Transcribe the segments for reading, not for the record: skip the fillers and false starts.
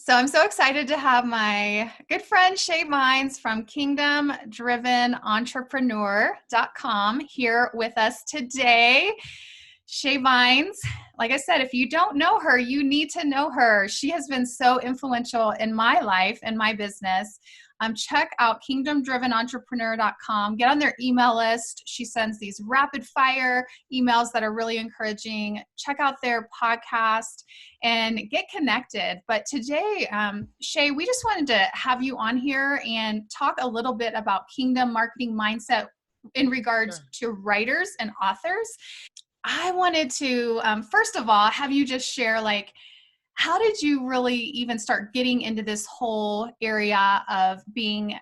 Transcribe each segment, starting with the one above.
So I'm so excited to have my good friend Shae Bynes from kingdomdrivenentrepreneur.com here with us today. Shae Bynes, like I said, if you don't know her, you need to know her. She has been so influential in my life and my business. Check out kingdomdrivenentrepreneur.com. Get on their email list. She sends these rapid fire emails that are really encouraging. Check out their podcast and get connected. But today, Shae, we just wanted to have you on here and talk a little bit about kingdom marketing mindset in regards to writers and authors. I wanted to, first of all, have you just share how did you really even start getting into this whole area of being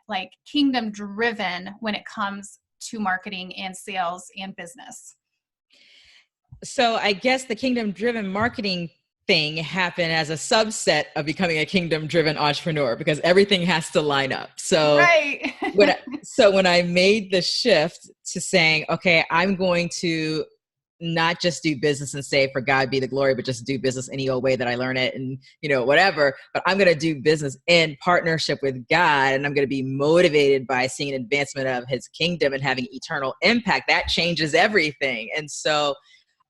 kingdom driven when it comes to marketing and sales and business? So I guess the kingdom driven marketing thing happened as a subset of becoming a kingdom driven entrepreneur because everything has to line up. So right. when I made the shift to saying, okay, I'm going to not just do business and say for God be the glory, but just do business any old way that I learn it and, whatever. But I'm going to do business in partnership with God. And I'm going to be motivated by seeing an advancement of his kingdom and having eternal impact. That changes everything. And so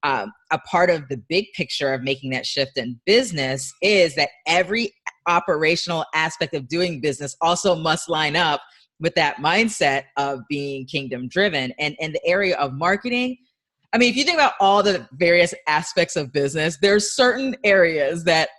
a part of the big picture of making that shift in business is that every operational aspect of doing business also must line up with that mindset of being kingdom driven. And in the area of marketing, I mean, if you think about all the various aspects of business, there's certain areas that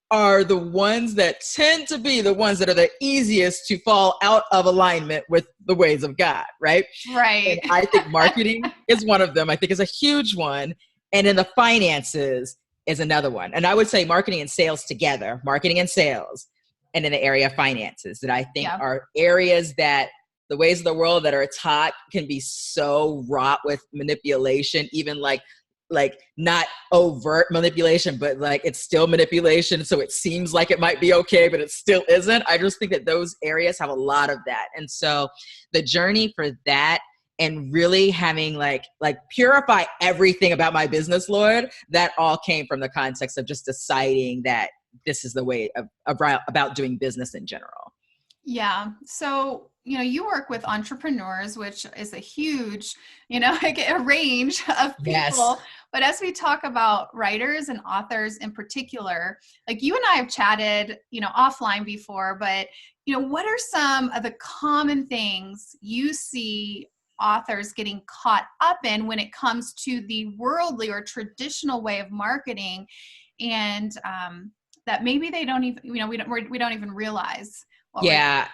are the ones that tend to be the ones that are the easiest to fall out of alignment with the ways of God, right? Right. And I think marketing is one of them. I think is a huge one. And then the finances is another one. And I would say marketing and sales together, marketing and sales, and in the area of finances that I think are areas that the ways of the world that are taught can be so wrought with manipulation, even like not overt manipulation, but it's still manipulation. So it seems like it might be okay, but it still isn't. I just think that those areas have a lot of that. And so the journey for that and really having purify everything about my business, Lord, that all came from the context of just deciding that this is the way about doing business in general. Yeah. So, you work with entrepreneurs, which is a huge, a range of people. Yes. But as we talk about writers and authors in particular, you and I have chatted, offline before, but, what are some of the common things you see authors getting caught up in when it comes to the worldly or traditional way of marketing, and that maybe they don't even, we don't even realize?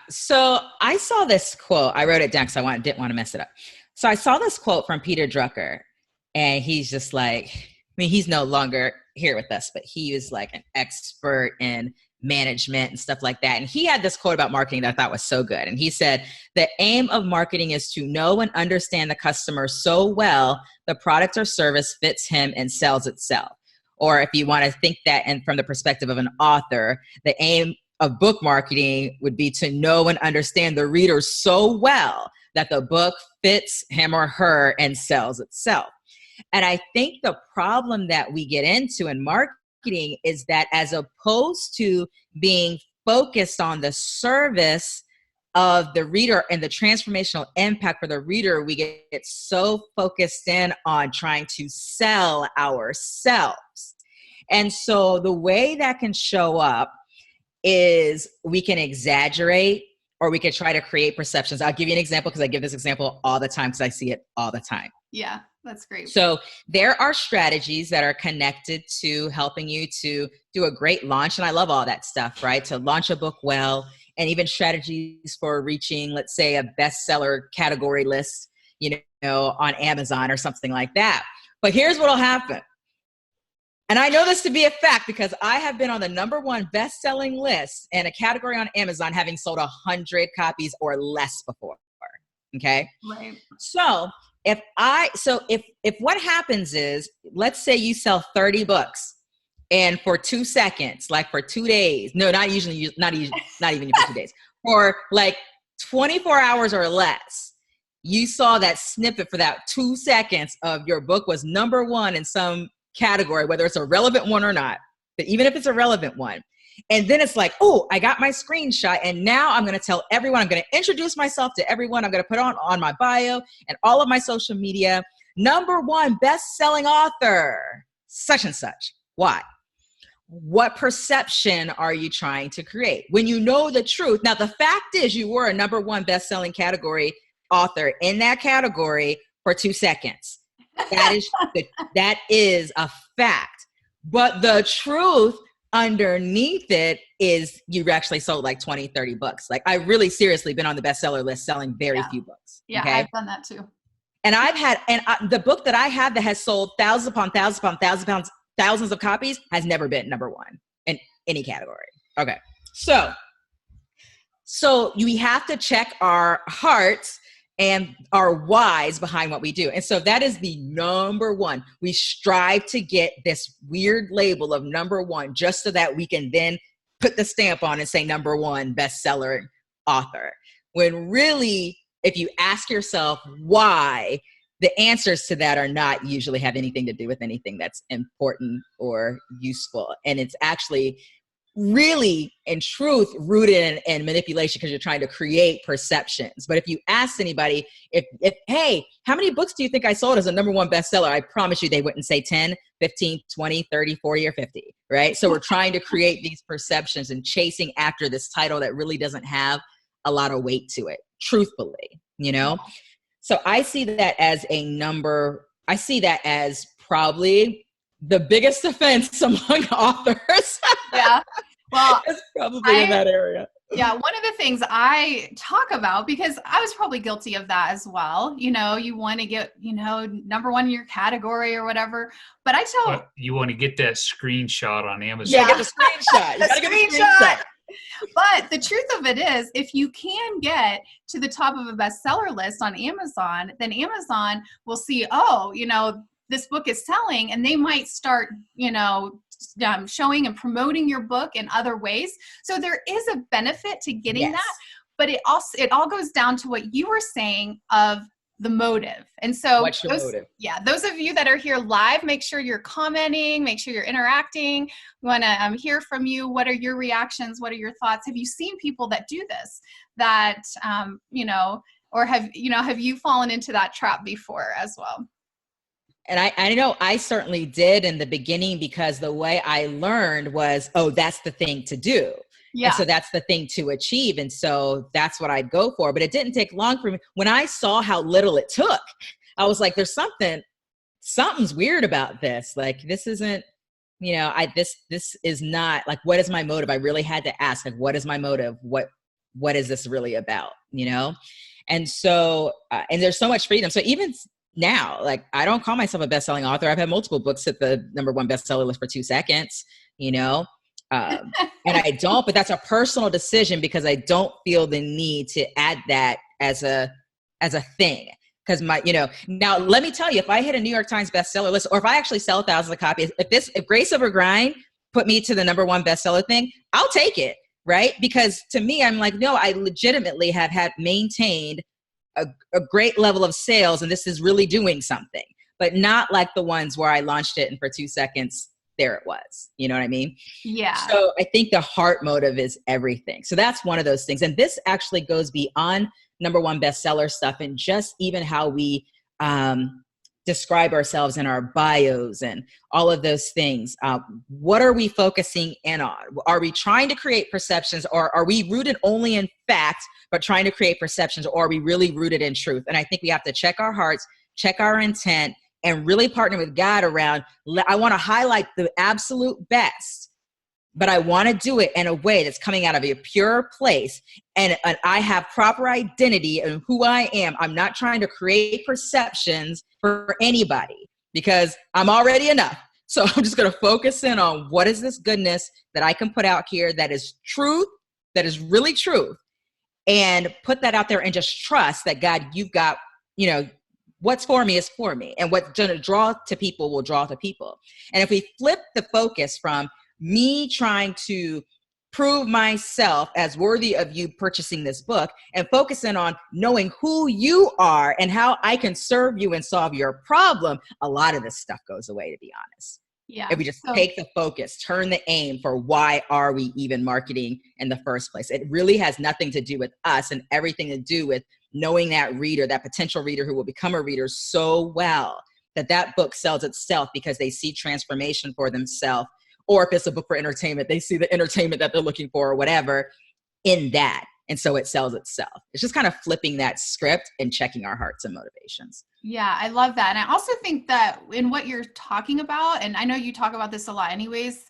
So I saw this quote. I wrote it down because didn't want to mess it up. So I saw this quote from Peter Drucker, and he's just he's no longer here with us, but he was an expert in management and stuff like that. And he had this quote about marketing that I thought was so good. And he said, the aim of marketing is to know and understand the customer so well, the product or service fits him and sells itself. Or if you want to think that and from the perspective of an author, the aim of book marketing would be to know and understand the reader so well that the book fits him or her and sells itself. And I think the problem that we get into in marketing is that as opposed to being focused on the service of the reader and the transformational impact for the reader, we get so focused in on trying to sell ourselves. And so the way that can show up is we can exaggerate or we can try to create perceptions. I'll give you an example because I give this example all the time because I see it all the time. Yeah, that's great. So there are strategies that are connected to helping you to do a great launch. And I love all that stuff, right? To launch a book well, and even strategies for reaching, let's say, a bestseller category list, on Amazon or something like that. But here's what'll happen. And I know this to be a fact because I have been on the #1 best-selling list in a category on Amazon, having sold 100 copies or less before. Okay. Right. So if what happens is, let's say you sell 30 books, and for 2 seconds, for 2 days, no, not even for 2 days, for 24 hours or less, you saw that snippet for that 2 seconds of your book was #1 in some category, whether it's a relevant one or not, but even if it's a relevant one, And then it's like, oh, I got my screenshot. And now I'm going to tell everyone, I'm going to introduce myself to everyone. I'm going to put on my bio and all of my social media, #1 best-selling author, such and such. Why? What perception are you trying to create? When you know the truth. Now, the fact is you were a #1 best-selling category author in that category for 2 seconds. That is a fact. But the truth underneath it is you actually sold like 20, 30 books. Like I really seriously been on the bestseller list selling very few books. Yeah, okay? I've done that too. And the book that I have that has sold thousands upon thousands upon thousands of copies has never been #1 in any category. Okay. So we have to check our hearts and our whys behind what we do. And so that is the #1. We strive to get this weird label of #1 just so that we can then put the stamp on and say #1 bestseller author. When really, if you ask yourself why, the answers to that are not usually have anything to do with anything that's important or useful. And it's actually really, in truth, rooted in manipulation because you're trying to create perceptions. But if you ask anybody, if hey, how many books do you think I sold as a #1 bestseller? I promise you they wouldn't say 10, 15, 20, 30, 40, or 50, right? So we're trying to create these perceptions and chasing after this title that really doesn't have a lot of weight to it, truthfully, you know? So I see that as I see that as probably the biggest offense among authors. Yeah. Well, it's probably in that area. Yeah. One of the things I talk about, because I was probably guilty of that as well. You know, you want to get, #1 in your category or whatever. But I tell you want to get that screenshot on Amazon. Yeah, get the screenshot. You gotta get the screenshot. But the truth of it is, if you can get to the top of a bestseller list on Amazon, then Amazon will see, this book is selling, and they might start, showing and promoting your book in other ways. So there is a benefit to getting that, but it all goes down to what you were saying of the motive. And so what's your motive? Yeah, those of you that are here live, make sure you're commenting, make sure you're interacting. We want to hear from you. What are your reactions? What are your thoughts? Have you seen people that do this that, or have you fallen into that trap before as well? And I know I certainly did in the beginning, because the way I learned was, oh, that's the thing to do. Yeah. And so that's the thing to achieve. And so that's what I'd go for. But it didn't take long for me. When I saw how little it took, I was like, there's something's weird about this. Like, this isn't, this is not like, what is my motive? I really had to ask, like, what is my motive? What is this really about? And so, and there's so much freedom. So even now, like, I don't call myself a best-selling author. I've had multiple books hit the #1 bestseller list for 2 seconds, and I don't, but that's a personal decision because I don't feel the need to add that as a thing. Because now let me tell you, if I hit a New York Times bestseller list, or if I actually sell thousands of copies, if Grace Over Grind put me to the #1 bestseller thing, I'll take it, right? Because to me, I'm like, no, I legitimately have maintained a great level of sales, and this is really doing something, but not like the ones where I launched it and for 2 seconds, there it was. You know what I mean? Yeah. So I think the heart motive is everything. So that's one of those things. And this actually goes beyond #1 bestseller stuff, and just even how we describe ourselves in our bios and all of those things. What are we focusing in on? Are we trying to create perceptions, or are we rooted only in fact, but trying to create perceptions, or are we really rooted in truth? And I think we have to check our hearts, check our intent, and really partner with God around, I want to highlight the absolute best, but I want to do it in a way that's coming out of a pure place. And I have proper identity in who I am. I'm not trying to create perceptions for anybody because I'm already enough. So I'm just going to focus in on what is this goodness that I can put out here that is truth, that is really truth, and put that out there and just trust that God, you've got, what's for me is for me, and what's going to draw to people will draw to people. And if we flip the focus from me trying to prove myself as worthy of you purchasing this book and focusing on knowing who you are and how I can serve you and solve your problem, a lot of this stuff goes away, to be honest. Yeah. If we just take the focus, turn the aim for why are we even marketing in the first place? It really has nothing to do with us and everything to do with knowing that reader, that potential reader who will become a reader so well that that book sells itself because they see transformation for themselves. Or if it's a book for entertainment, they see the entertainment that they're looking for or whatever in that. And so it sells itself. It's just kind of flipping that script and checking our hearts and motivations. Yeah, I love that. And I also think that in what you're talking about, and I know you talk about this a lot anyways,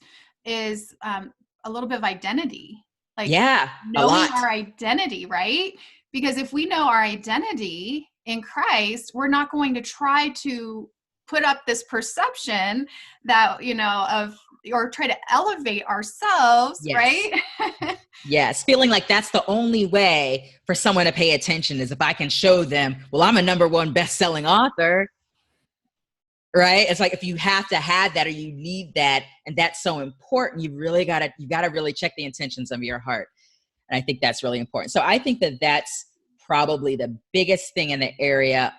is a little bit of identity. Like knowing our identity, right? Because if we know our identity in Christ, we're not going to try to put up this perception that, or try to elevate ourselves, right? Yes, feeling like that's the only way for someone to pay attention is if I can show them, well, I'm a #1 best-selling author, right? It's like if you have to have that or you need that, and that's so important, you got to really check the intentions of your heart. And I think that's really important. So I think that that's probably the biggest thing in the area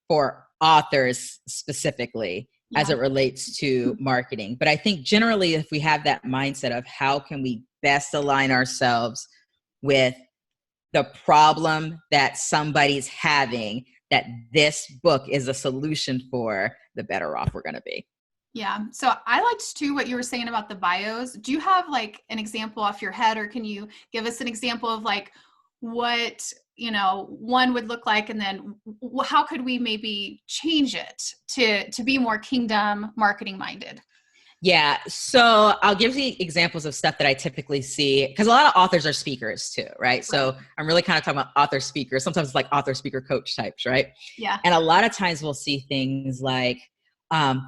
for authors specifically as it relates to marketing. But I think generally, if we have that mindset of how can we best align ourselves with the problem that somebody's having, that this book is a solution for, the better off we're going to be. Yeah. So I liked too what you were saying about the bios. Do you have like an example off your head, or can you give us an example of like what, one would look like, and then how could we maybe change it to be more kingdom marketing minded? Yeah. So I'll give you examples of stuff that I typically see, because a lot of authors are speakers too, right? So I'm really kind of talking about author speakers. Sometimes it's like author speaker coach types, right? Yeah. And a lot of times we'll see things like, the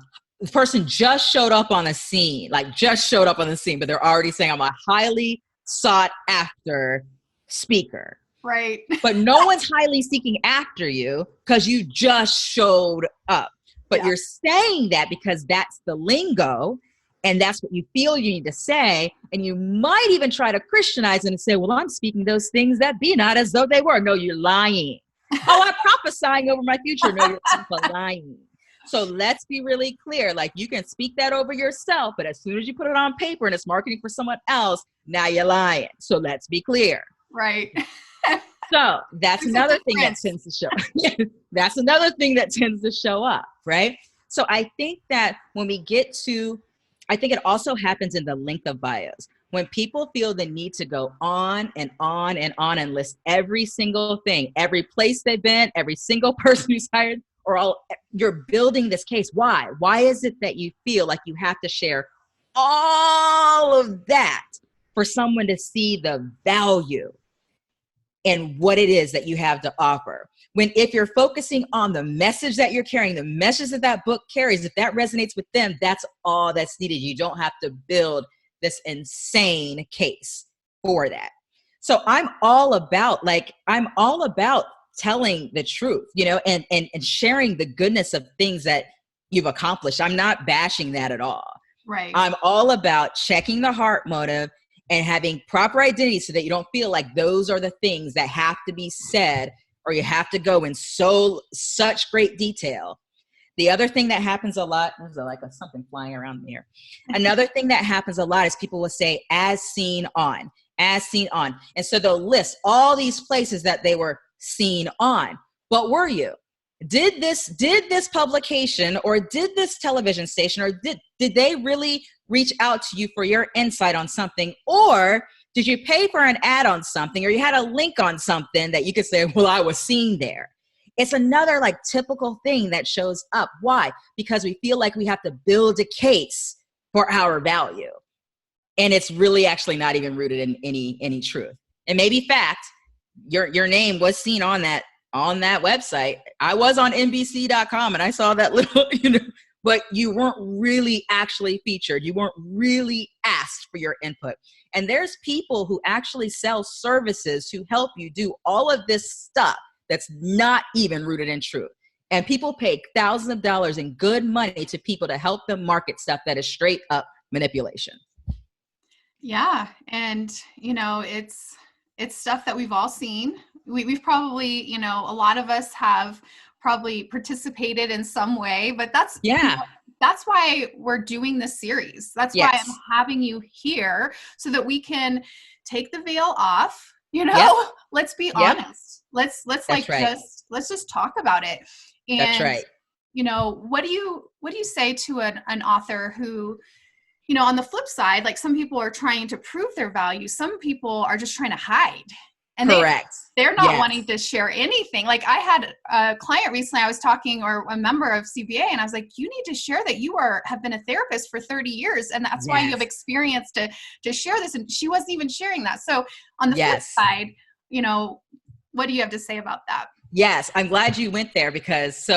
person just showed up on the scene, but they're already saying I'm a highly sought after speaker. Right. But no one's highly seeking after you because you just showed up. But you're saying that because that's the lingo and that's what you feel you need to say. And you might even try to Christianize it and say, well, I'm speaking those things that be not as though they were. No, you're lying. Oh, I'm prophesying over my future. No, you're lying. So let's be really clear. Like, you can speak that over yourself, but as soon as you put it on paper and it's marketing for someone else, now you're lying. So let's be clear. Right. So that's another thing that tends to show. That's another thing that tends to show up, right? So I think that when we get to, I think it also happens in the length of bios. When people feel the need to go on and on and on and list every single thing, every place they've been, every single person who's hired, you're building this case. Why? Why is it that you feel like you have to share all of that for someone to see the value and what it is that you have to offer? When if you're focusing on the message that you're carrying, the message that book carries, if that resonates with them, that's all that's needed. You don't have to build this insane case for that. So I'm all about telling the truth, and sharing the goodness of things that you've accomplished. I'm not bashing that at all. Right. I'm all about checking the heart motive and having proper identity so that you don't feel like those are the things that have to be said or you have to go in such great detail. The other thing that happens a lot, there's like something flying around here. Another thing that happens a lot is people will say, as seen on. And so they'll list all these places that they were seen on. But were you? Did this publication or did this television station or did they really reach out to you for your insight on something? Or did you pay for an ad on something, or you had a link on something that you could say, well, I was seen there? It's another like typical thing that shows up. Why? Because we feel like we have to build a case for our value. And it's really actually not even rooted in any truth. And maybe fact, your name was seen on that website. I was on NBC.com and I saw that little, but you weren't really actually featured. You weren't really asked for your input. And there's people who actually sell services who help you do all of this stuff that's not even rooted in truth. And people pay thousands of dollars in good money to people to help them market stuff that is straight up manipulation. Yeah. And, it's stuff that we've all seen. We've probably, a lot of us have probably participated in some way, but that's, Yeah. that's why we're doing this series. That's why I'm having you here, so that we can take the veil off, let's be honest. Let's let's just talk about it. And, that's right. What do you say to an author who, on the flip side, like some people are trying to prove their value. Some people are just trying to hide. And Correct. they're not wanting to share anything. Like I had a client recently, I was talking, or a member of CBA, and I was like, you need to share that you have been a therapist for 30 years. And that's why you have experience to share this. And she wasn't even sharing that. So on the flip side, what do you have to say about that? Yes. I'm glad you went there, because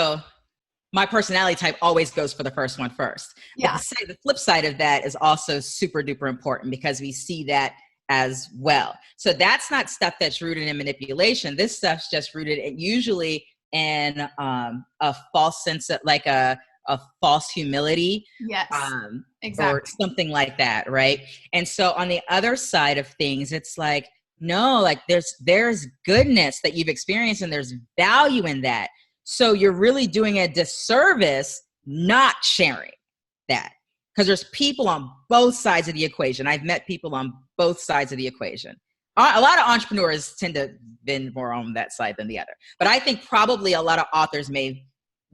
my personality type always goes for the first one first. Yeah. But the flip side of that is also super duper important, because we see that as well. So that's not stuff that's rooted in manipulation. This stuff's just rooted usually in a false sense of like a false humility. Yes, exactly. Or something like that, right? And so on the other side of things, it's like, no, like there's goodness that you've experienced, and there's value in that. So you're really doing a disservice not sharing that. Because there's people on both sides of the equation. I've met people on both sides of the equation. A lot of entrepreneurs tend to bend more on that side than the other. But I think probably a lot of authors may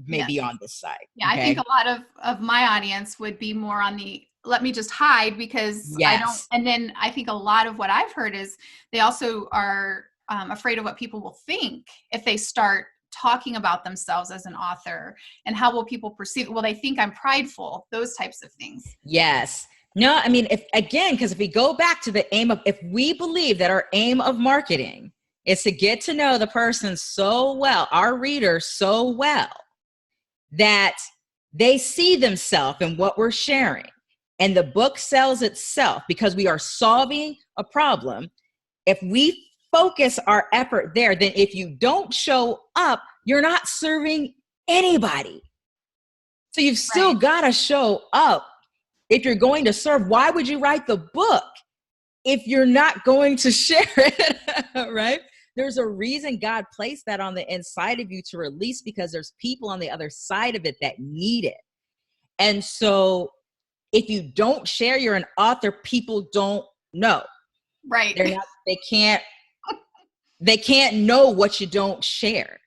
be on this side. Yeah, okay? I think a lot of my audience would be more on the, let me just hide because I don't. And then I think a lot of what I've heard is they also are afraid of what people will think if they start talking about themselves as an author, and how will people perceive it? Will they think I'm prideful? Those types of things. Yes. No, I mean, because if we go back to the if we believe that our aim of marketing is to get to know the person so well, our reader so well, that they see themselves in what we're sharing, and the book sells itself because we are solving a problem. If we focus our effort there, then if you don't show up, you're not serving anybody. So you've still got to show up. If you're going to serve, why would you write the book if you're not going to share it? Right? There's a reason God placed that on the inside of you to release, because there's people on the other side of it that need it. And so if you don't share you're an author, people don't know. Right. They can't know what you don't share.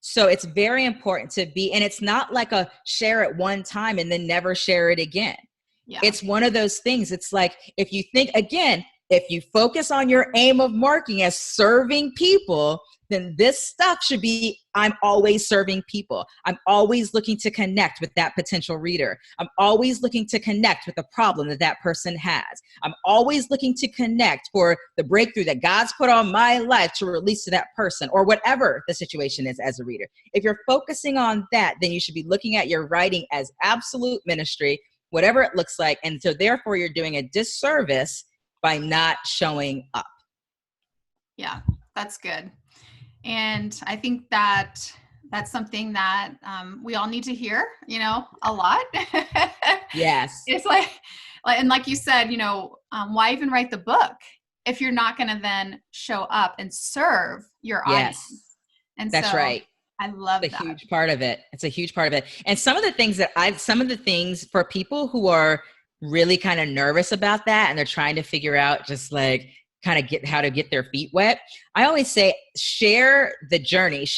So it's very important to be, and it's not like a share it one time and then never share it again. Yeah. It's one of those things. It's like, if you think, again, if you focus on your aim of marketing as serving people, then this stuff should be, I'm always serving people. I'm always looking to connect with that potential reader. I'm always looking to connect with the problem that person has. I'm always looking to connect for the breakthrough that God's put on my life to release to that person, or whatever the situation is as a reader. If you're focusing on that, then you should be looking at your writing as absolute ministry, whatever it looks like. And so therefore you're doing a disservice by not showing up. Yeah, that's good. And I think that's something that we all need to hear, a lot. Yes. It's like, and like you said, why even write the book if you're not going to then show up and serve your audience? And that's right. I love that. It's a huge part of it. It's a huge part of it. And some of the things for people who are really kind of nervous about that, and they're trying to figure out just like kind of how to get their feet wet, I always say, share the journey,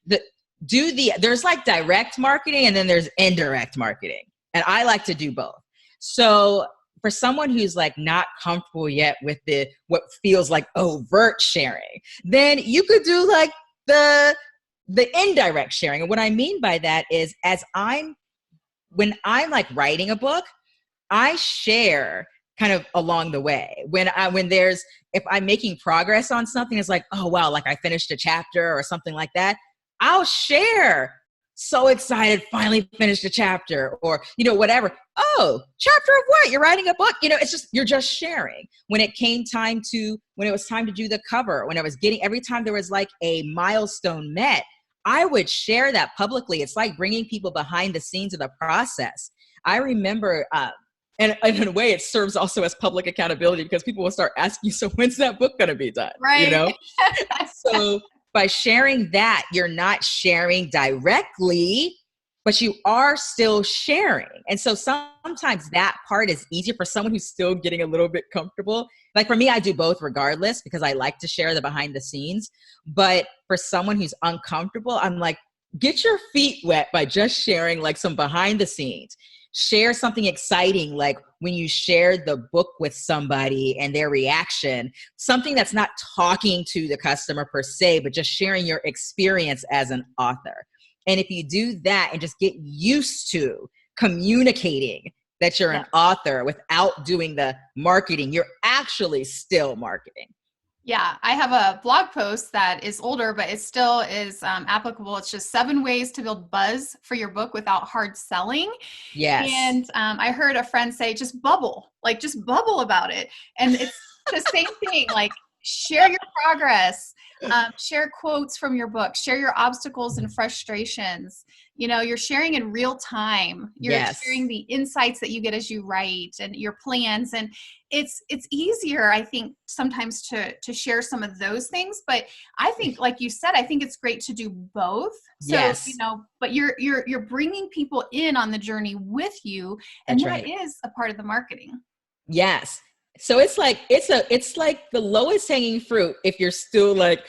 there's like direct marketing and then there's indirect marketing. And I like to do both. So for someone who's like not comfortable yet with what feels like overt sharing, then you could do like the indirect sharing. And what I mean by that is, when I'm like writing a book, I share kind of along the way. If I'm making progress on something, it's like, oh, wow, like I finished a chapter or something like that, I'll share. So excited, finally finished a chapter, or, whatever. Oh, chapter of what? You're writing a book? It's just, you're just sharing. When it was time to do the cover, every time there was like a milestone met, I would share that publicly. It's like bringing people behind the scenes of the process. I remember, and in a way, it serves also as public accountability, because people will start asking you, so when's that book going to be done? Right. So by sharing that, you're not sharing directly, but you are still sharing. And so sometimes that part is easier for someone who's still getting a little bit comfortable. Like for me, I do both regardless because I like to share the behind the scenes. But for someone who's uncomfortable, I'm like, get your feet wet by just sharing like some behind the scenes. Share something exciting, like when you shared the book with somebody and their reaction, something that's not talking to the customer per se, but just sharing your experience as an author. And if you do that and just get used to communicating that you're an author without doing the marketing, you're actually still marketing. Yeah, I have a blog post that is older, but it still is applicable. It's just 7 ways to build buzz for your book without hard selling. Yes. And I heard a friend say, just bubble about it. And it's the same thing, like share your progress, share quotes from your book, share your obstacles and frustrations. You know, you're sharing in real time. You're sharing the insights that you get as you write and your plans. And it's easier, I think, sometimes to share some of those things. But I think, like you said, I think it's great to do both. So, you know, but you're bringing people in on the journey with you. And that is a part of the marketing. Yes. So it's like the lowest hanging fruit if you're still like,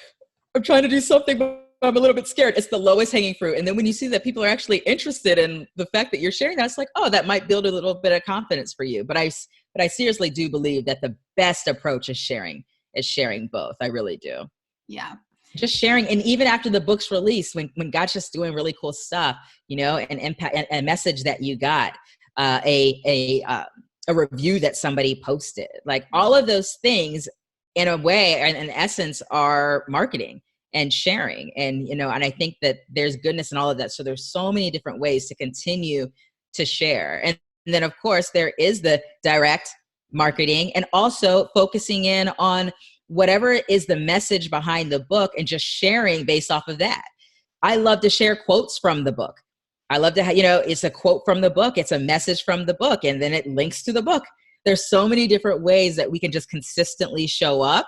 I'm trying to do something, but I'm a little bit scared. It's the lowest hanging fruit. And then when you see that people are actually interested in the fact that you're sharing that, it's like, oh, that might build a little bit of confidence for you. But I seriously do believe that the best approach is sharing both. I really do. Yeah. Just sharing. And even after the book's released, when God's just doing really cool stuff, you know, an impact, a message that you got, a review that somebody posted, like all of those things in a way, and in essence, are marketing and sharing. And, you know, and I think that there's goodness in all of that. So there's so many different ways to continue to share. And then of course there is the direct marketing and also focusing in on whatever is the message behind the book and just sharing based off of that. I love to share quotes from the book. I love to have, you know, it's a quote from the book. It's a message from the book, and then it links to the book. There's so many different ways that we can just consistently show up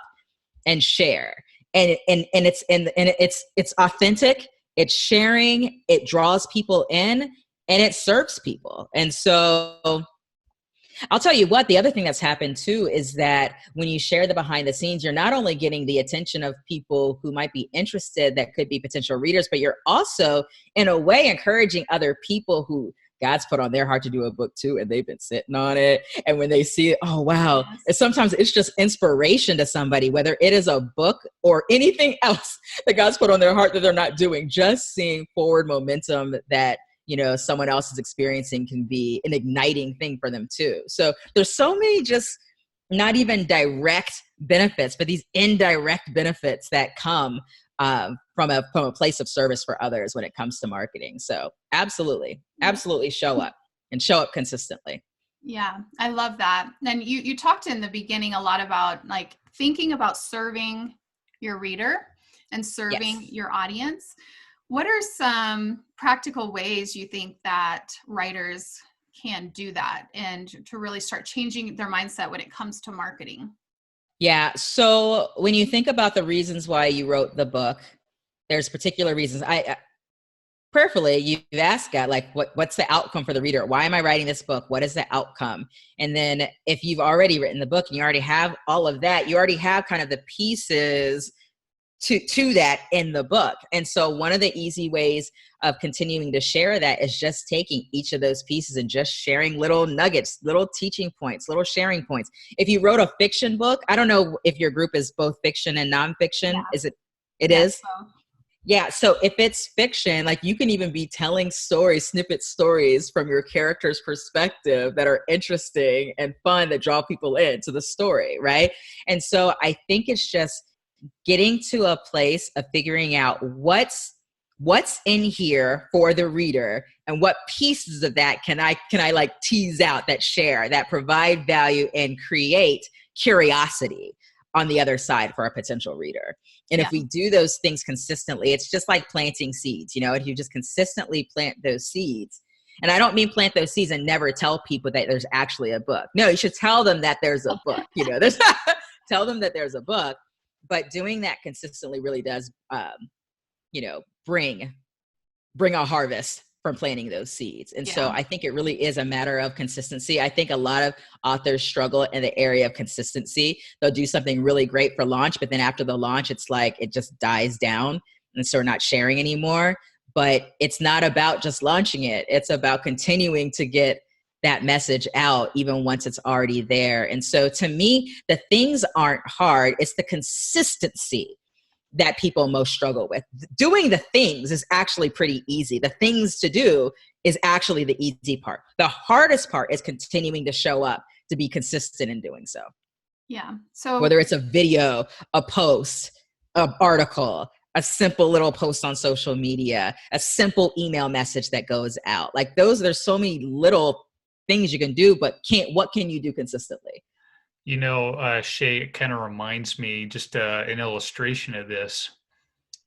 and share. And it's authentic. It's sharing. It draws people in, and it serves people. And so I'll tell you what, the other thing that's happened too is that when you share the behind the scenes, you're not only getting the attention of people who might be interested that could be potential readers, but you're also in a way encouraging other people who God's put on their heart to do a book too, and they've been sitting on it. And when they see it, oh, wow. Yes. And sometimes it's just inspiration to somebody, whether it is a book or anything else that God's put on their heart that they're not doing. Just seeing forward momentum that, you know, someone else is experiencing can be an igniting thing for them too. So there's so many just not even direct benefits, but these indirect benefits that come from a place of service for others when it comes to marketing. So absolutely show up and show up consistently. Yeah, I love that. And you talked in the beginning a lot about like thinking about serving your reader and serving your audience. What are some practical ways you think that writers can do that and to really start changing their mindset when it comes to marketing? Yeah. So when you think about the reasons why you wrote the book, there's particular reasons. Prayerfully, you've asked God, like, what's the outcome for the reader? Why am I writing this book? What is the outcome? And then if you've already written the book and you already have all of that, you already have kind of the pieces to that in the book. And so one of the easy ways of continuing to share that is just taking each of those pieces and just sharing little nuggets, little teaching points, little sharing points. If you wrote a fiction book, I don't know if your group is both fiction and nonfiction. Yeah. Is it? It is? So. Yeah. So if it's fiction, like you can even be telling stories, snippet stories from your character's perspective that are interesting and fun that draw people into the story. Right. And so I think it's just getting to a place of figuring out what's in here for the reader and what pieces of that can I like tease out that share, that provide value and create curiosity on the other side for a potential reader. And if we do those things consistently, it's just like planting seeds, you know, if you just consistently plant those seeds. And I don't mean plant those seeds and never tell people that there's actually a book. No, you should tell them that there's a book, you know, tell them that there's a book. but doing that consistently really does, bring a harvest from planting those seeds. And so Yeah. I think it really is a matter of consistency. I think a lot of authors struggle in the area of consistency. They'll do something really great for launch, but then after the launch, it's like it just dies down. And so we're not sharing anymore. But it's not about just launching it. It's about continuing to get that message out even once it's already there. And so to me, the things aren't hard. It's the consistency that people most struggle with. Doing the things is actually pretty easy. The things to do is actually the easy part. The hardest part is continuing to show up, to be consistent in doing so. Yeah. So whether it's a video, a post, an article, a simple little post on social media, a simple email message that goes out. Like there's so many little things you can do, but what can you do consistently? Shae, it kind of reminds me, just an illustration of this.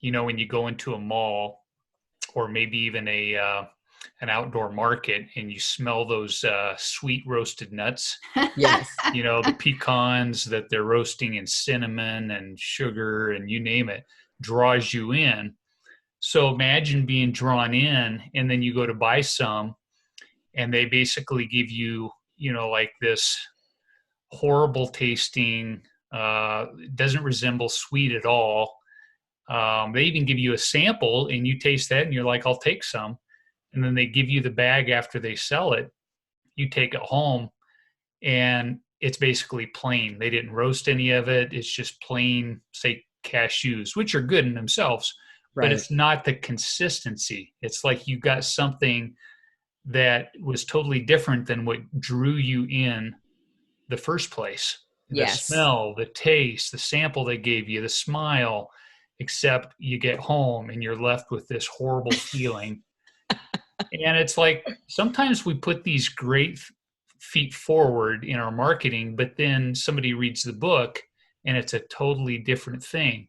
When you go into a mall or maybe even an outdoor market and you smell those sweet roasted nuts. Yes. The pecans that they're roasting in cinnamon and sugar and you name it, draws you in. So imagine being drawn in and then you go to buy some and they basically give you, like this horrible tasting, doesn't resemble sweet at all. They even give you a sample and you taste that and you're like, I'll take some. And then they give you the bag after they sell it. You take it home and it's basically plain. They didn't roast any of it. It's just plain, say, cashews, which are good in themselves, Right. but it's not the consistency. It's like you got something that was totally different than what drew you in the first place. The Yes. smell, the taste, the sample they gave you, the smile, except you get home and you're left with this horrible feeling. And it's like sometimes we put these great feet forward in our marketing, but then somebody reads the book and it's a totally different thing.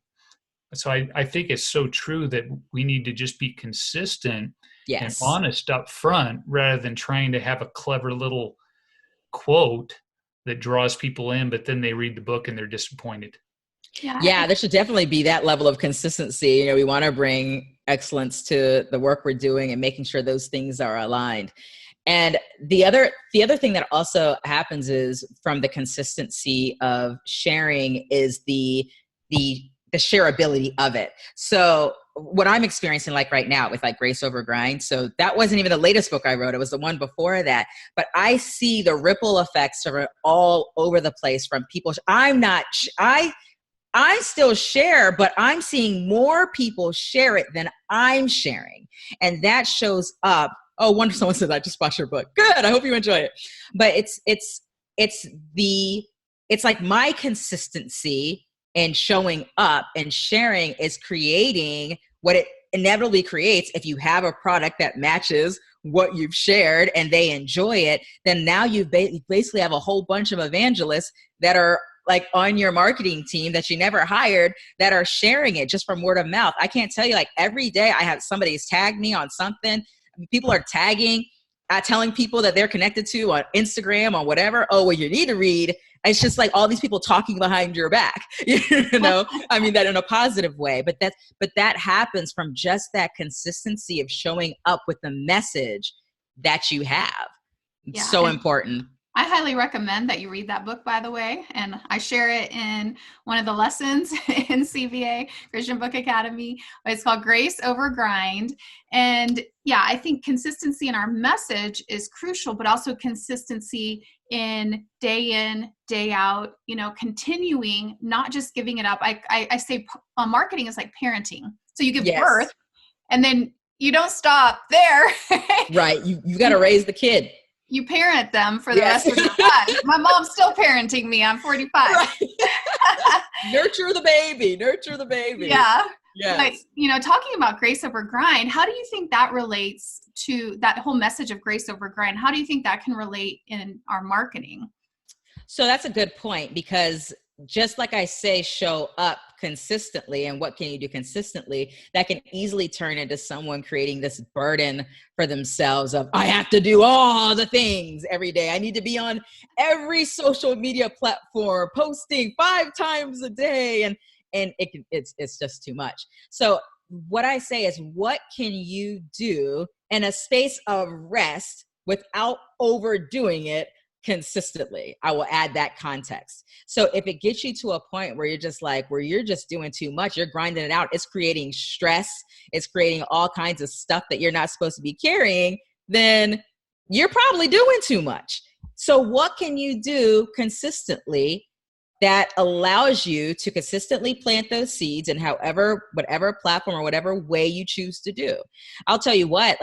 So I think it's so true that we need to just be consistent and Yes. honest up front rather than trying to have a clever little quote that draws people in, but then they read the book and they're disappointed. Yeah, there should definitely be that level of consistency. We want to bring excellence to the work we're doing and making sure those things are aligned. And the other thing that also happens is from the consistency of sharing is the shareability of it. So what I'm experiencing like right now with like Grace Over Grind. So that wasn't even the latest book I wrote. It was the one before that. But I see the ripple effects of it all over the place from people. I still share, but I'm seeing more people share it than I'm sharing. And that shows up. Oh, wonderful. Someone said, I just bought your book. Good. I hope you enjoy it. But it's like my consistency and showing up and sharing is creating what it inevitably creates. If you have a product that matches what you've shared and they enjoy it, then now you basically have a whole bunch of evangelists that are like on your marketing team that you never hired that are sharing it just from word of mouth. I can't tell you, like every day I have somebody's tagged me on something. People are tagging, telling people that they're connected to on Instagram or whatever. Oh, well, you need to read. It's just like all these people talking behind your back, I mean that in a positive way, but that happens from just that consistency of showing up with the message that you have. It's so important. I highly recommend that you read that book, by the way. And I share it in one of the lessons in CBA, Christian Book Academy. It's called Grace Over Grind. And yeah, I think consistency in our message is crucial, but also consistency in, day out, continuing, not just giving it up. I say marketing is like parenting. So you give birth and then you don't stop there. Right. You got to raise the kid. You parent them for the rest of their lives. My mom's still parenting me. I'm 45. Right. Nurture the baby. Yeah. Yes. But, talking about Grace Over Grind, how do you think that relates to that whole message of Grace Over Grind? How do you think that can relate in our marketing? So that's a good point, because just like I say, show up consistently, and what can you do consistently, that can easily turn into someone creating this burden for themselves of, I have to do all the things every day. I need to be on every social media platform, posting 5 times a day. it's just too much. So what I say is, what can you do in a space of rest without overdoing it consistently? I will add that context. So if it gets you to a point where you're just doing too much, you're grinding it out, it's creating stress, it's creating all kinds of stuff that you're not supposed to be carrying, then you're probably doing too much. So what can you do consistently that allows you to consistently plant those seeds in whatever platform or whatever way you choose to do? I'll tell you what,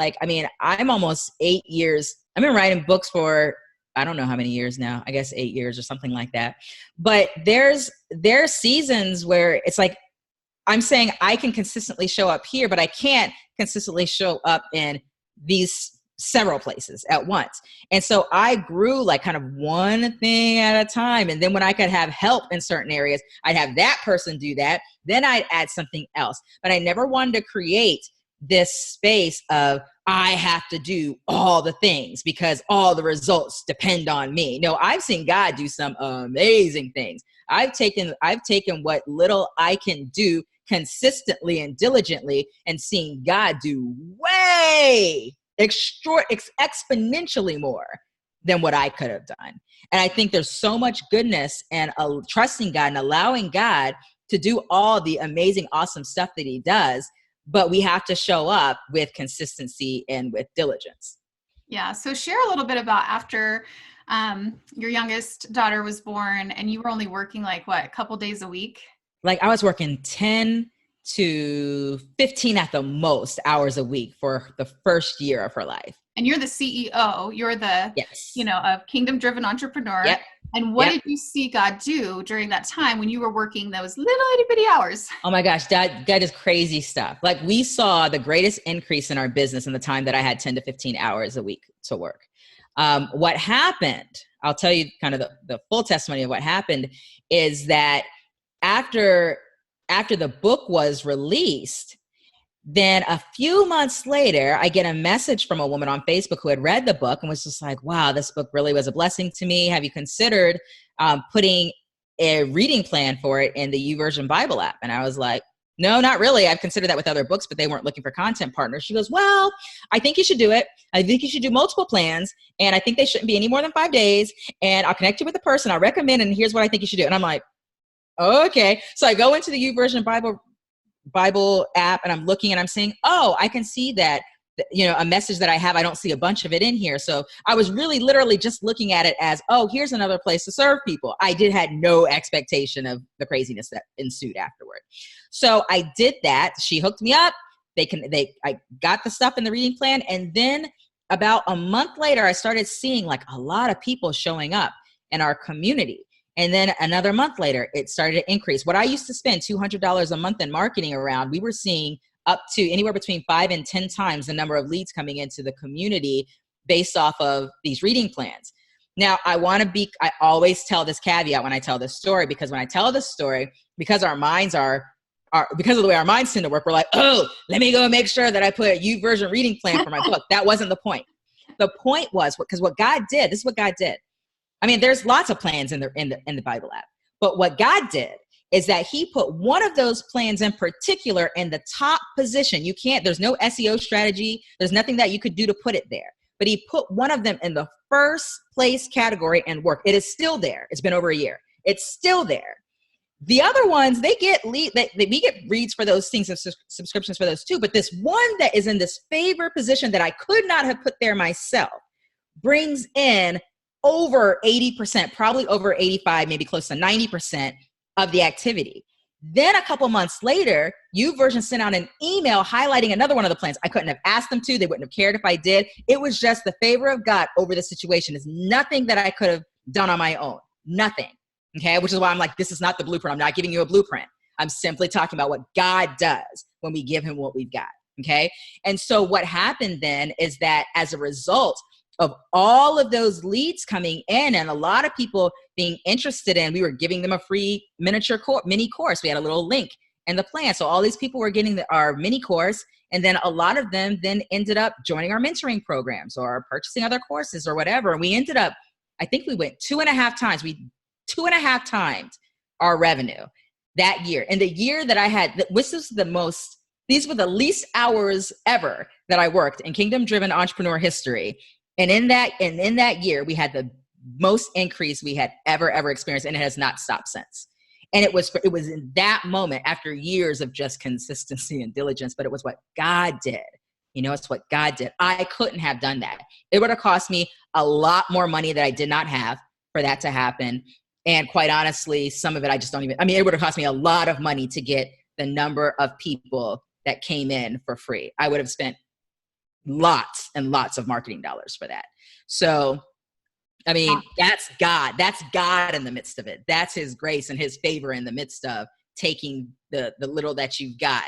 I'm almost 8 years. I've been writing books for, I don't know how many years now, I guess 8 years or something like that. But there's seasons where it's like, I'm saying I can consistently show up here, but I can't consistently show up in these several places at once. And so I grew like kind of one thing at a time. And then when I could have help in certain areas, I'd have that person do that. Then I'd add something else. But I never wanted to create this space of, I have to do all the things because all the results depend on me. No, I've seen God do some amazing things. I've taken what little I can do consistently and diligently and seen God do way exponentially more than what I could have done. And I think there's so much goodness and trusting God and allowing God to do all the amazing, awesome stuff that he does, but we have to show up with consistency and with diligence. Yeah. So share a little bit about after your youngest daughter was born and you were only working like what, a couple days a week? Like I was working 10 to 15 at the most hours a week for the first year of her life. And you're the CEO. You're the, yes, a kingdom-driven entrepreneur. Yep. And what did you see God do during that time when you were working those little itty bitty hours? Oh my gosh, God is crazy stuff. Like we saw the greatest increase in our business in the time that I had 10 to 15 hours a week to work. What happened, I'll tell you kind of the full testimony of what happened, is that after the book was released, then a few months later, I get a message from a woman on Facebook who had read the book and was just like, wow, this book really was a blessing to me. Have you considered putting a reading plan for it in the YouVersion Bible app? And I was like, no, not really. I've considered that with other books, but they weren't looking for content partners. She goes, well, I think you should do it. I think you should do multiple plans. And I think they shouldn't be any more than 5 days. And I'll connect you with the person I'll recommend. And here's what I think you should do. And I'm like, okay. So I go into the YouVersion Bible app and I'm looking and I'm saying, oh, I can see that, a message that I have, I don't see a bunch of it in here. So I was really literally just looking at it as, oh, here's another place to serve people. I had no expectation of the craziness that ensued afterward. So I did that. She hooked me up. I got the stuff in the reading plan. And then about a month later, I started seeing like a lot of people showing up in our community. And then another month later, it started to increase. What I used to spend $200 a month in marketing around, we were seeing up to anywhere between 5 and 10 times the number of leads coming into the community based off of these reading plans. Now, I always tell this caveat when I tell this story, because when I tell this story, because our minds because of the way our minds tend to work, we're like, oh, let me go make sure that I put a YouVersion reading plan for my book. That wasn't the point. The point was, because what God did, this is what God did. I mean, there's lots of plans in the Bible app, but what God did is that he put one of those plans in particular in the top position. There's no SEO strategy. There's nothing that you could do to put it there, but he put one of them in the first place category and work. It is still there. It's been over a year. It's still there. The other ones, we get reads for those things and subscriptions for those too. But this one that is in this favored position that I could not have put there myself brings in over 80%, probably over 85, maybe close to 90% of the activity. Then a couple months later, YouVersion sent out an email highlighting another one of the plans. I couldn't have asked them to. They wouldn't have cared if I did. It was just the favor of God over the situation. It's nothing that I could have done on my own. Nothing. Okay. Which is why I'm like, this is not the blueprint. I'm not giving you a blueprint. I'm simply talking about what God does when we give him what we've got. Okay. And so what happened then is that as a result of all of those leads coming in and a lot of people being interested in, we were giving them a free mini course. We had a little link in the plan. So all these people were getting our mini course. And then a lot of them then ended up joining our mentoring programs or purchasing other courses or whatever. And we ended up, I think we went 2.5 times. We 2.5 times our revenue that year. And the year that I had, this was these were the least hours ever that I worked in Kingdom Driven Entrepreneur history. And in that year, we had the most increase we had ever experienced, and it has not stopped since. And it was in that moment, after years of just consistency and diligence, but it was what God did. It's what God did. I couldn't have done that. It would have cost me a lot more money that I did not have for that to happen. And quite honestly, some of it, it would have cost me a lot of money to get the number of people that came in for free. I would have spent lots and lots of marketing dollars for that. So, that's God. That's God in the midst of it. That's his grace and his favor in the midst of taking the little that you've got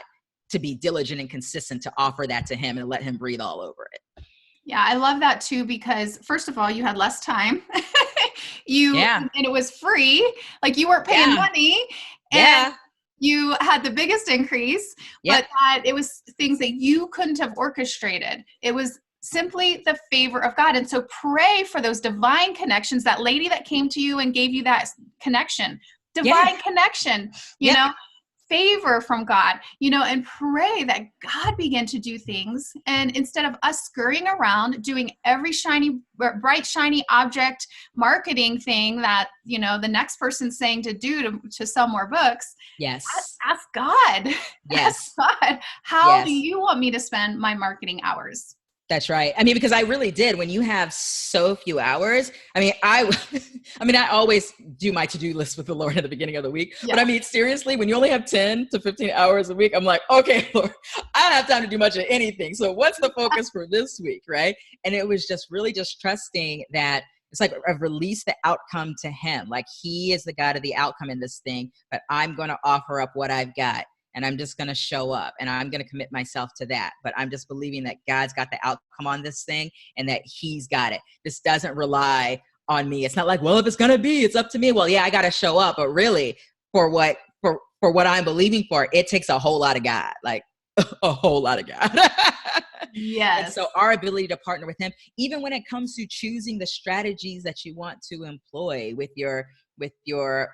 to be diligent and consistent to offer that to him and let him breathe all over it. Yeah, I love that too, because first of all, you had less time. And it was free. Like, you weren't paying money. And you had the biggest increase, but that it was things that you couldn't have orchestrated. It was simply the favor of God. And so pray for those divine connections, that lady that came to you and gave you that connection, divine connection, you know, favor from God, and pray that God begin to do things. And instead of us scurrying around doing every bright, shiny object marketing thing that, the next person's saying to do to sell more books. Yes. Ask God. Yes. Ask God, how do you want me to spend my marketing hours? That's right. Because I really did. When you have so few hours, I always do my to-do list with the Lord at the beginning of the week. Yeah. But seriously, when you only have 10 to 15 hours a week, I'm like, okay, Lord, I don't have time to do much of anything. So what's the focus for this week, right? And it was just really just trusting that it's like I've released the outcome to him. Like, he is the God of the outcome in this thing, but I'm going to offer up what I've got. And I'm just going to show up and I'm going to commit myself to that. But I'm just believing that God's got the outcome on this thing and that he's got it. This doesn't rely on me. It's not like, well, if it's going to be, it's up to me. Well, yeah, I got to show up. But really, for what I'm believing for, it takes a whole lot of God, like a whole lot of God. Yes. And so our ability to partner with him, even when it comes to choosing the strategies that you want to employ with your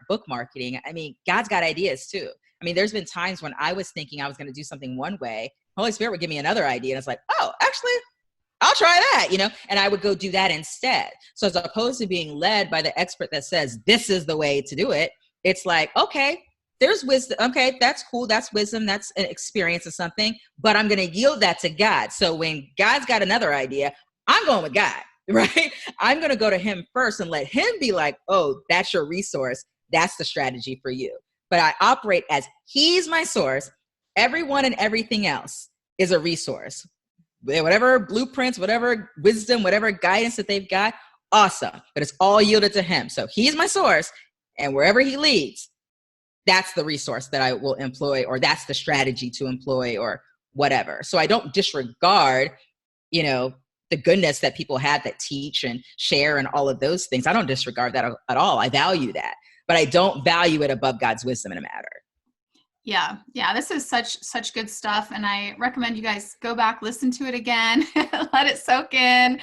book marketing, God's got ideas too. There's been times when I was thinking I was going to do something one way. Holy Spirit would give me another idea. And it's like, oh, actually, I'll try that, and I would go do that instead. So as opposed to being led by the expert that says, this is the way to do it, it's like, okay, there's wisdom. Okay, that's cool. That's wisdom. That's an experience of something, but I'm going to yield that to God. So when God's got another idea, I'm going with God, right? I'm going to go to him first and let him be like, oh, that's your resource. That's the strategy for you. But I operate as he's my source. Everyone and everything else is a resource. Whatever blueprints, whatever wisdom, whatever guidance that they've got, awesome. But it's all yielded to him. So he's my source. And wherever he leads, that's the resource that I will employ, or that's the strategy to employ, or whatever. So I don't disregard, the goodness that people have that teach and share and all of those things. I don't disregard that at all. I value that. But I don't value it above God's wisdom in a matter. Yeah. This is such good stuff. And I recommend you guys go back, listen to it again, let it soak in.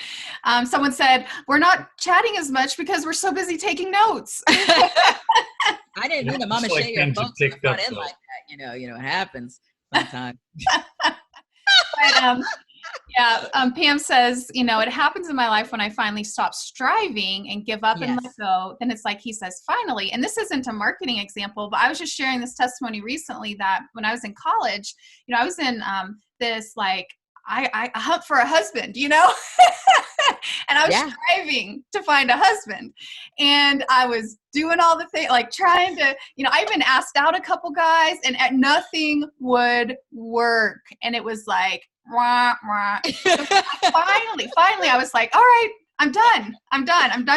Someone said, we're not chatting as much because we're so busy taking notes. I didn't mean to Mama like Shae your folks in up, like that. It happens sometimes. But, Pam says, it happens in my life when I finally stop striving and give up and let go. Then it's like he says, finally, and this isn't a marketing example, but I was just sharing this testimony recently that when I was in college, I was in this, like, I hunt for a husband, and I was striving to find a husband, and I was doing all the things, like trying to, I even asked out a couple guys and nothing would work. And it was like, wah, wah. Finally, I was like, all right, I'm done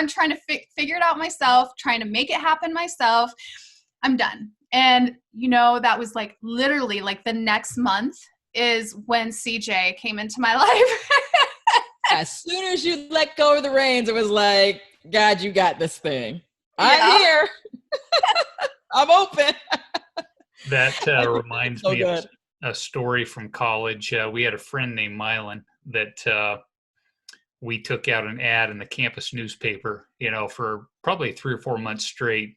trying to figure it out myself, trying to make it happen myself. I'm done. And, that was like literally like the next month is when CJ came into my life. As soon as you let go of the reins, it was like, God, you got this thing. I'm here. I'm open. That reminds me of a story from college. We had a friend named Mylan that we took out an ad in the campus newspaper, for probably 3 or 4 months straight.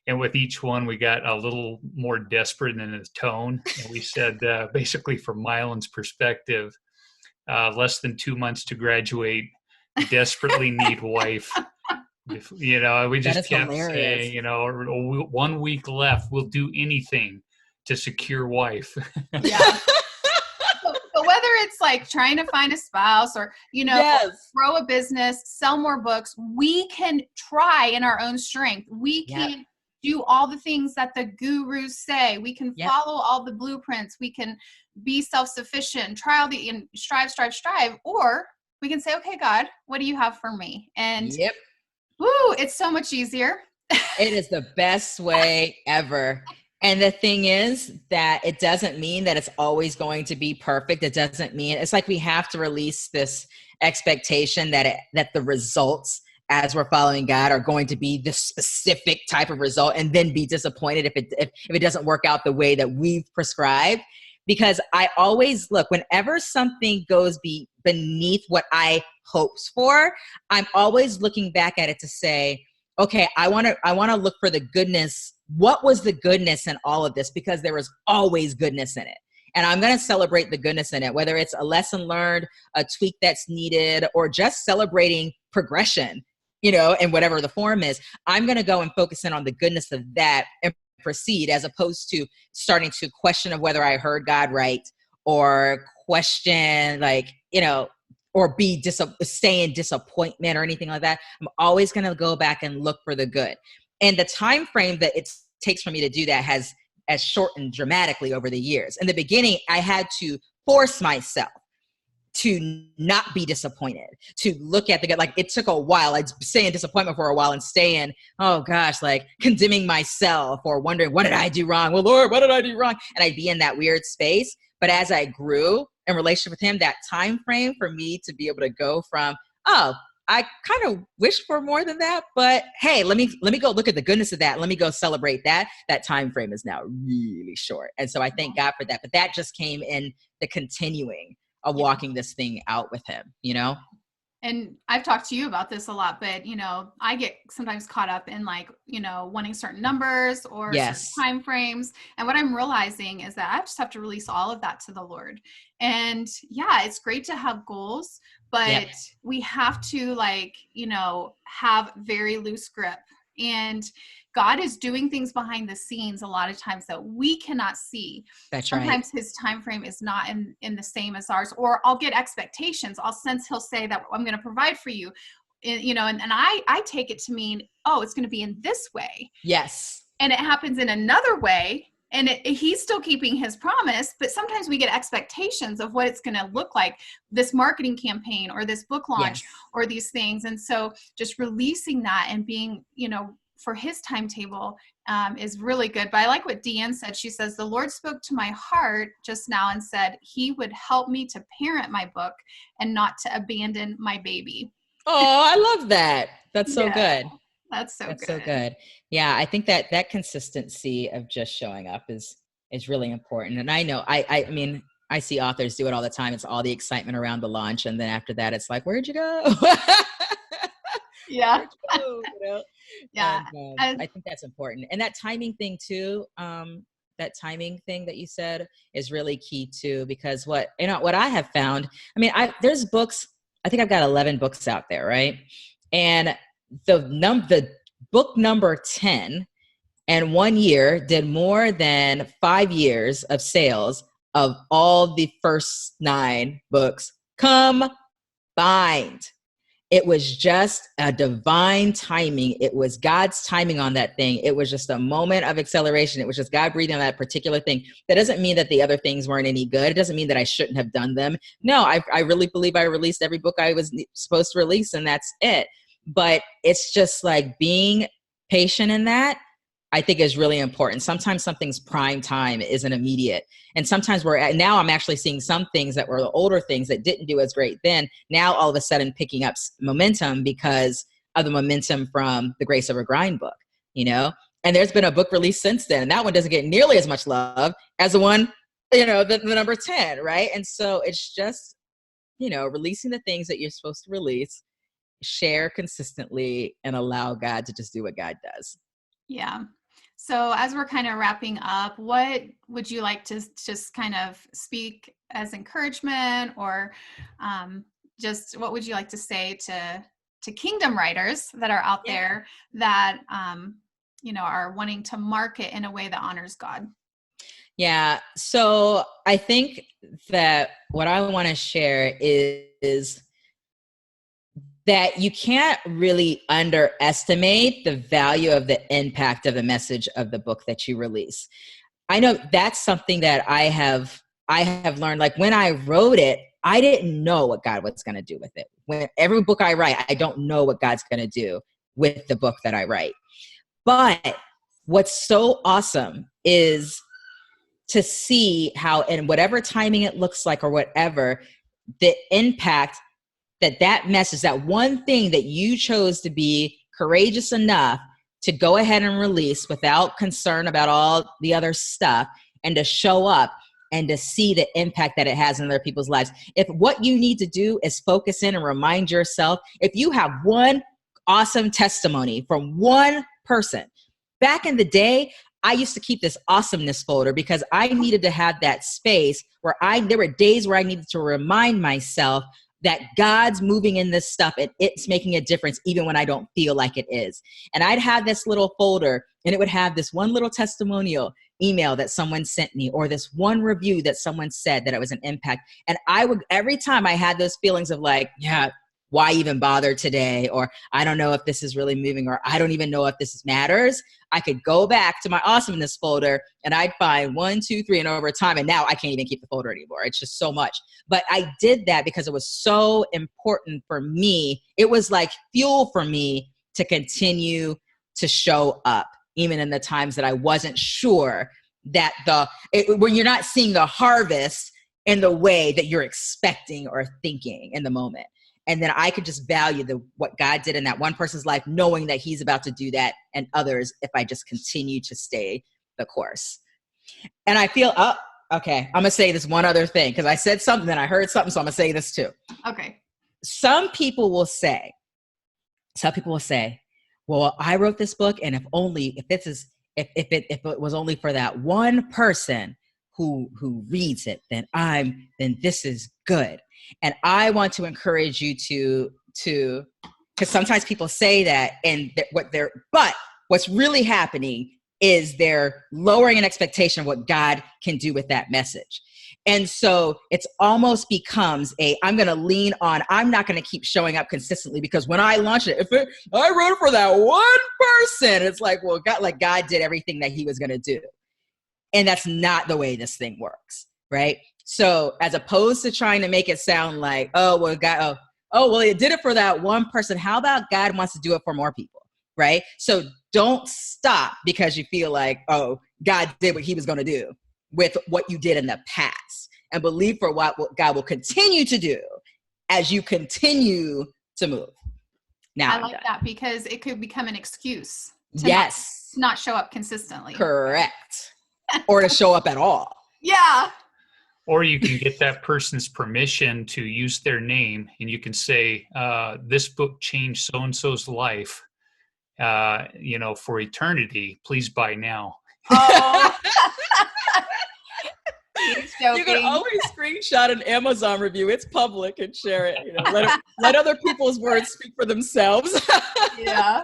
And with each one, we got a little more desperate in the tone. And we said, basically, from Mylan's perspective, less than 2 months to graduate, desperately need wife. You know, we That just is kept hilarious. saying, you know, 1 week left, we'll do anything to secure wife. Yeah. So whether it's like trying to find a spouse or, Yes. grow a business, sell more books, we can try in our own strength. We Yep. can do all the things that the gurus say. We can Yep. follow all the blueprints. We can be self-sufficient, try all the, and strive. Or we can say, okay, God, what do you have for me? And Yep. woo, it's so much easier. It is the best way ever. And the thing is that it doesn't mean that it's always going to be perfect. It doesn't mean it's like we have to release this expectation that the results as we're following God are going to be this specific type of result, and then be disappointed if it doesn't work out the way that we've prescribed. Because I always look, whenever something goes beneath what I hoped for, I'm always looking back at it to say, okay, I want to look for the goodness. What was the goodness in all of this? Because there was always goodness in it. And I'm going to celebrate the goodness in it, whether it's a lesson learned, a tweak that's needed, or just celebrating progression, in whatever the form is. I'm going to go and focus in on the goodness of that and proceed, as opposed to starting to question of whether I heard God right, or question or stay in disappointment or anything like that. I'm always going to go back and look for the good. And the time frame that it takes for me to do that has shortened dramatically over the years. In the beginning, I had to force myself to not be disappointed, to look at the good. Like, it took a while. I'd stay in disappointment for a while and stay in, oh gosh, like condemning myself or wondering, what did I do wrong? Well, Lord, what did I do wrong? And I'd be in that weird space. But as I grew in relationship with him, that time frame for me to be able to go from, oh, I kind of wish for more than that, but hey, let me go look at the goodness of that. Let me go celebrate that. That time frame is now really short. And so I thank God for that. But that just came in the continuing of walking this thing out with him, And I've talked to you about this a lot, but I get sometimes caught up in wanting certain numbers or certain time frames. And what I'm realizing is that I just have to release all of that to the Lord. And yeah, it's great to have goals, but we have to have very loose grip. And God is doing things behind the scenes a lot of times that we cannot see. That's Sometimes his time frame is not in the same as ours, or I'll get expectations. I'll sense he'll say that I'm going to provide for you, and I take it to mean, oh, it's going to be in this way. Yes. And it happens in another way. And he's still keeping his promise, but sometimes we get expectations of what it's going to look like, this marketing campaign or this book launch or these things. And so just releasing that and being, for his timetable is really good. But I like what Deanne said. She says, the Lord spoke to my heart just now and said he would help me to parent my book and not to abandon my baby. Oh, I love that. That's so good. That's so good. Yeah, I think that consistency of just showing up is really important. And I know, I mean, I see authors do it all the time. It's all the excitement around the launch, and then after that, it's like, where'd you go? Yeah. Yeah. And, I think that's important. And that timing thing too, that timing thing that you said is really key too, because what I have found, I mean, there's books, I think I've got 11 books out there, right? And the book number 10 and 1 year did more than 5 years of sales of all the first 9 books combined. It was just a divine timing. It was God's timing on that thing. It was just a moment of acceleration. It was just God breathing on that particular thing. That doesn't mean that the other things weren't any good. It doesn't mean that I shouldn't have done them. No, I really believe I released every book I was supposed to release, and that's it. But it's just like being patient in that, I think, is really important. Sometimes something's prime time isn't immediate. And sometimes now I'm actually seeing some things that were the older things that didn't do as great then, now all of a sudden picking up momentum because of the momentum from the Grace Over Grind book, And there's been a book released since then, and that one doesn't get nearly as much love as the one, the number 10, right? And so it's just, releasing the things that you're supposed to release, share consistently, and allow God to just do what God does. Yeah. So as we're kind of wrapping up, what would you like to just kind of speak as encouragement, or just what would you like to say to kingdom writers that are out there that are wanting to market in a way that honors God? Yeah. So I think that what I want to share is that you can't really underestimate the value of the impact of the message of the book that you release. I know that's something that I have learned. Like when I wrote it, I didn't know what God was going to do with it. When every book I write, I don't know what God's going to do with the book that I write. But what's so awesome is to see how, in whatever timing it looks like or whatever, the impact that message, that one thing that you chose to be courageous enough to go ahead and release without concern about all the other stuff, and to show up and to see the impact that it has in other people's lives. If what you need to do is focus in and remind yourself, if you have one awesome testimony from one person. Back in the day, I used to keep this awesomeness folder because I needed to have that space where there were days where I needed to remind myself that God's moving in this stuff and it's making a difference even when I don't feel like it is. And I'd have this little folder and it would have this one little testimonial email that someone sent me, or this one review that someone said that it was an impact. And I would, every time I had those feelings of like, yeah, why even bother today? Or I don't know if this is really moving, or I don't even know if this matters. I could go back to my awesomeness folder and I'd find 1, 2, 3, and over time. And now I can't even keep the folder anymore. It's just so much. But I did that because it was so important for me. It was like fuel for me to continue to show up, even in the times that I wasn't sure that when you're not seeing the harvest in the way that you're expecting or thinking in the moment. And then I could just value what God did in that one person's life, knowing that he's about to do that and others if I just continue to stay the course. And I feel, okay, I'm going to say this one other thing because I said something and I heard something, so I'm going to say this too. Okay. Some people will say, well, I wrote this book, and if it was only for that one person who reads it, then this is good. And I want to encourage you to because sometimes people say that, and but what's really happening is they're lowering an expectation of what God can do with that message. And so it's almost becomes I'm going to lean on, I'm not going to keep showing up consistently because when I launch it, I wrote it for that one person, it's like, well, God did everything that he was going to do. And that's not the way this thing works, right? So as opposed to trying to make it sound like, well, it did it for that one person. How about God wants to do it for more people, right? So don't stop because you feel like, God did what he was going to do with what you did in the past, and believe for what God will continue to do as you continue to move. Now I like that because it could become an excuse to yes, not show up consistently. Correct. Or to show up at all. Yeah. Or you can get that person's permission to use their name, and you can say, this book changed so-and-so's life, for eternity. Please buy now. Oh. He's joking. You can always screenshot an Amazon review. It's public, and share it. Let other people's words speak for themselves. Yeah.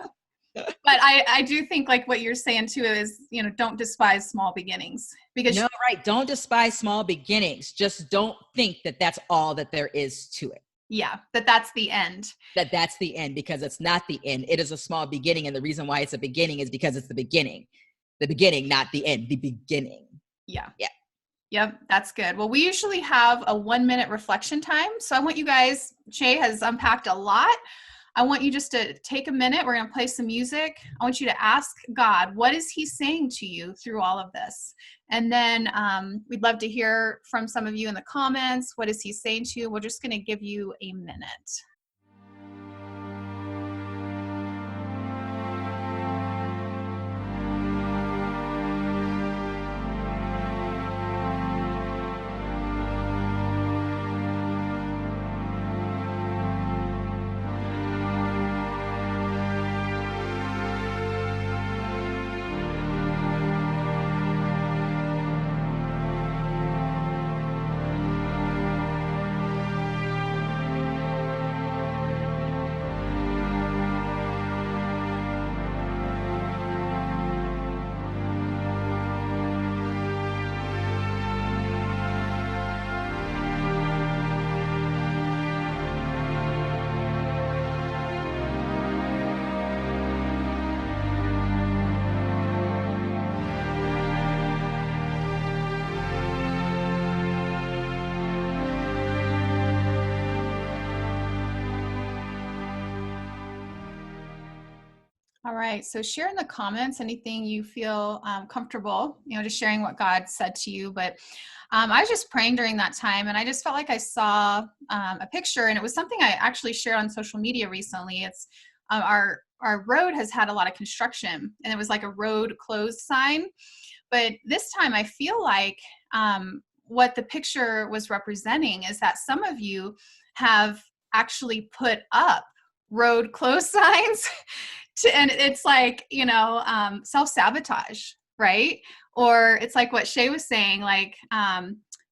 But I do think like what you're saying too is, don't despise small beginnings, because right. Don't despise small beginnings. Just don't think that that's all that there is to it. Yeah. That's the end. That's the end, because it's not the end. It is a small beginning. And the reason why it's a beginning is because it's the beginning, not the end, the beginning. Yeah. Yeah. Yep. That's good. Well, we usually have a 1-minute reflection time. So I want you guys, Shae has unpacked a lot. I want you just to take a minute. We're going to play some music. I want you to ask God, what is he saying to you through all of this? And then we'd love to hear from some of you in the comments. What is he saying to you? We're just going to give you a minute. All right. So share in the comments anything you feel comfortable, just sharing what God said to you. But I was just praying during that time, and I just felt like I saw a picture, and it was something I actually shared on social media recently. It's our road has had a lot of construction, and it was like a road closed sign. But this time I feel like what the picture was representing is that some of you have actually put up road closed signs and it's like, self-sabotage, right? Or it's like what Shae was saying, like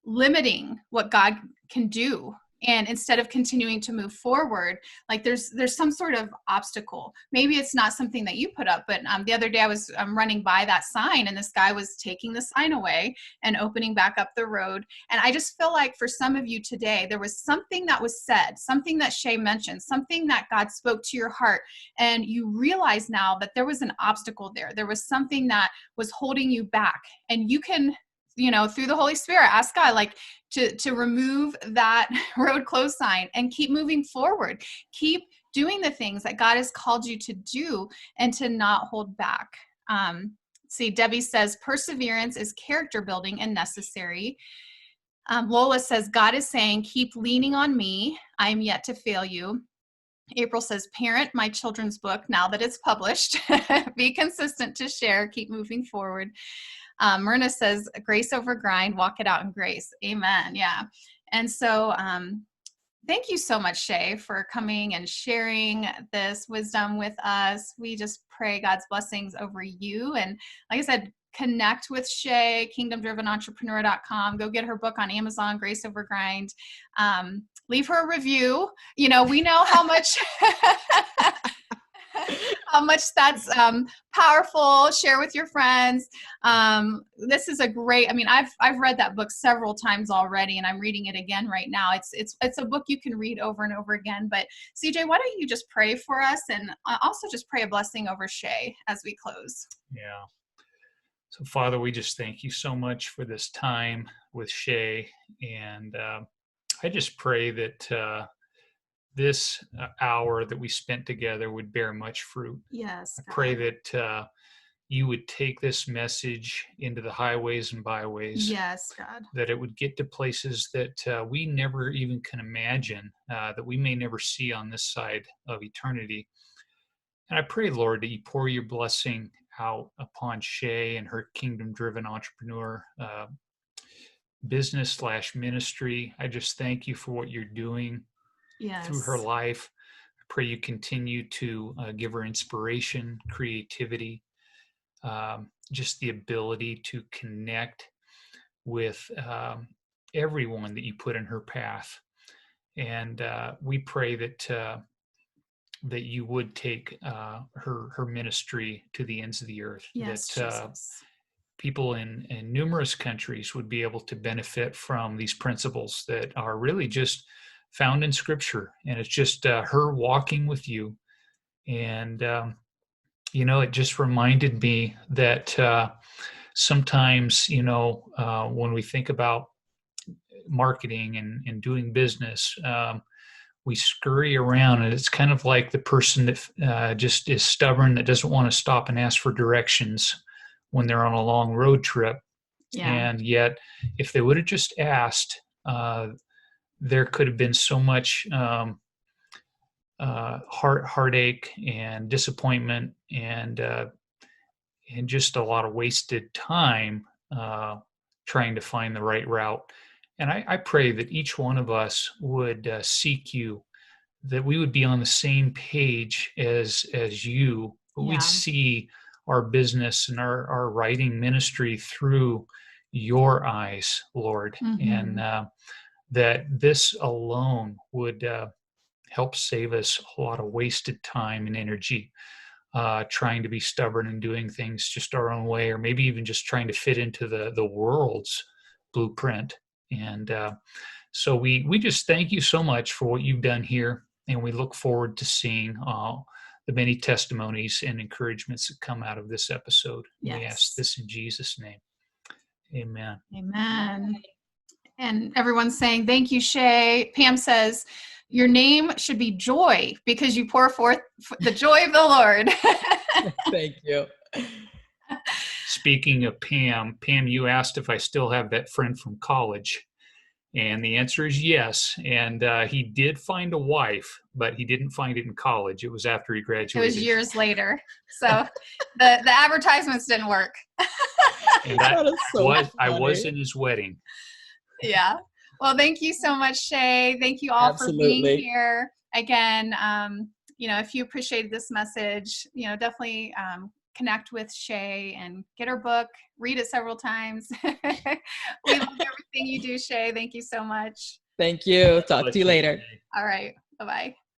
limiting what God can do. And instead of continuing to move forward, like there's some sort of obstacle. Maybe it's not something that you put up, but the other day I was running by that sign, and this guy was taking the sign away and opening back up the road. And I just feel like for some of you today, there was something that was said, something that Shae mentioned, something that God spoke to your heart, and you realize now that there was an obstacle there. There was something that was holding you back, and you can, through the Holy Spirit, ask God, like, to remove that road closed sign and keep moving forward. Keep doing the things that God has called you to do and to not hold back. See, Debbie says, perseverance is character building and necessary. Lola says, God is saying, keep leaning on me. I am yet to fail you. April says, parent my children's book now that it's published. Be consistent to share. Keep moving forward. Myrna says, grace over grind, walk it out in grace. Amen. Yeah. And so thank you so much, Shae, for coming and sharing this wisdom with us. We just pray God's blessings over you. And like I said, connect with Shae, kingdomdrivenentrepreneur.com. Go get her book on Amazon, Grace Over Grind. Leave her a review. We know how much how much that's powerful. Share with your friends. This is a great, I've read that book several times already, and I'm reading it again right now. It's a book you can read over and over again. But CJ, why don't you just pray for us, and also just pray a blessing over Shae as we close. Yeah. So Father, we just thank you so much for this time with Shae. And I just pray that this hour that we spent together would bear much fruit. Yes. I pray that you would take this message into the highways and byways. Yes, God. That it would get to places that we never even can imagine, that we may never see on this side of eternity. And I pray, Lord, that you pour your blessing out upon Shae and her kingdom-driven entrepreneur business/ministry. I just thank you for what you're doing through her life. I pray you continue to give her inspiration, creativity, just the ability to connect with everyone that you put in her path. And we pray that that you would take her ministry to the ends of the earth. Yes, that people in numerous countries would be able to benefit from these principles that are really just found in Scripture. And it's just her walking with you. And, it just reminded me that sometimes, when we think about marketing and doing business, we scurry around, and it's kind of like the person that just is stubborn, that doesn't want to stop and ask for directions when they're on a long road trip. Yeah. And yet, if they would have just asked, there could have been so much heartache and disappointment and just a lot of wasted time trying to find the right route. And I pray that each one of us would seek you, that we would be on the same page as you, but we'd see our business and our writing ministry through your eyes, Lord. Mm-hmm. And that this alone would help save us a lot of wasted time and energy trying to be stubborn and doing things just our own way, or maybe even just trying to fit into the world's blueprint. And so we just thank you so much for what you've done here, and we look forward to seeing the many testimonies and encouragements that come out of this episode. Yes. We ask this in Jesus' name. Amen. Amen. And everyone's saying, thank you, Shae. Pam says, your name should be Joy because you pour forth the joy of the Lord. Thank you. Speaking of Pam, you asked if I still have that friend from college. And the answer is yes. And he did find a wife, but he didn't find it in college. It was after he It graduated. was years later. So the advertisements didn't work. And I was in his wedding. Yeah. Well, thank you so much, Shae. Thank you all for being here. Again, if you appreciated this message, definitely connect with Shae and get her book, read it several times. We love everything you do, Shae. Thank you so much. Thank you. Talk to you later. All right. Bye-bye.